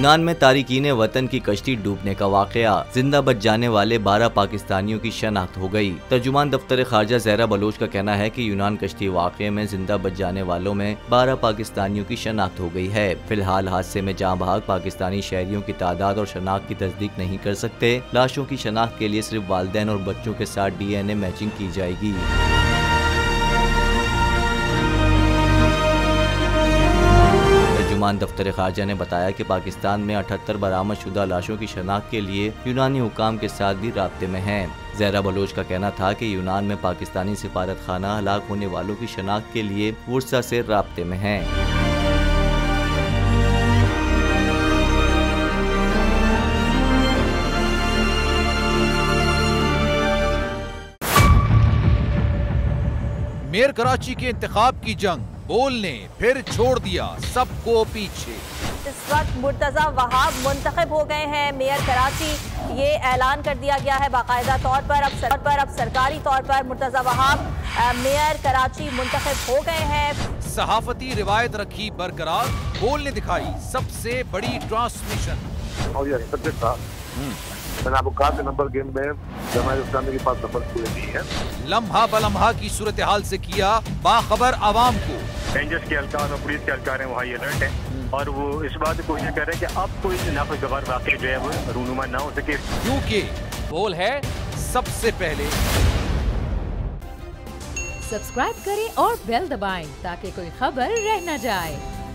यूनान में तारिकीन वतन की कश्ती डूबने का वाकया, जिंदा बच जाने वाले 12 पाकिस्तानियों की शनाख्त हो गई। तर्जुमान दफ्तर खारजा ज़हरा बलोच का कहना है कि यूनान कश्ती वाकये में जिंदा बच जाने वालों में 12 पाकिस्तानियों की शनाख्त हो गई है। फिलहाल हादसे में जाँ बहक पाकिस्तानी शहरियों की तादाद और शनाख्त की तस्दीक नहीं कर सकते। लाशों की शनाख्त के लिए सिर्फ वालिदैन और बच्चों के साथ DNA मैचिंग की जाएगी। तर्जुमान दफ्तर खारजा ने बताया कि पाकिस्तान में 78 बरामदशुदा लाशों की शनाख्त के लिए यूनानी हुकाम के साथ भी राब्ते में हैं। ज़हरा बलोच का कहना था कि यूनान में पाकिस्तानी सिफारत खाना हलाक होने वालों की शनाख्त के लिए वुर्सा से राब्ते में हैं। मेयर कराची के इंतखाब की जंग, बोल ने फिर छोड़ दिया सबको पीछे। इस वक्त मुर्तजा वहाब मुंतखब हो गए हैं मेयर कराची। ये ऐलान कर दिया गया है बाकायदा तौर पर अब सरकारी तौर पर मुर्तजा वहाब मेयर कराची मुंतखब हो गए हैं। सहाफती रिवायत रखी बरकरार, बोल ने दिखाई सबसे बड़ी ट्रांसमिशन। और ये सब्जेक्ट था, मैंने आपको कहा नंबर गेम में जमात इस्लामी के पास नंबर पूरे नहीं है। लम्हा बलम्हा की सूरत हाल से किया बाखबर आवाम को। रेंजर्स के एहलकार और पुलिस के एहलकार हैं, वहाँ अलर्ट है और वो इस बात की कोशिश कर रहे हैं कि अब कोई नाखुशगवार वाक़या जो है वो रूनुमा ना हो सके, क्योंकि बोल है सबसे पहले। सब्सक्राइब करें और बेल दबाएं ताकि कोई खबर रह न जाए।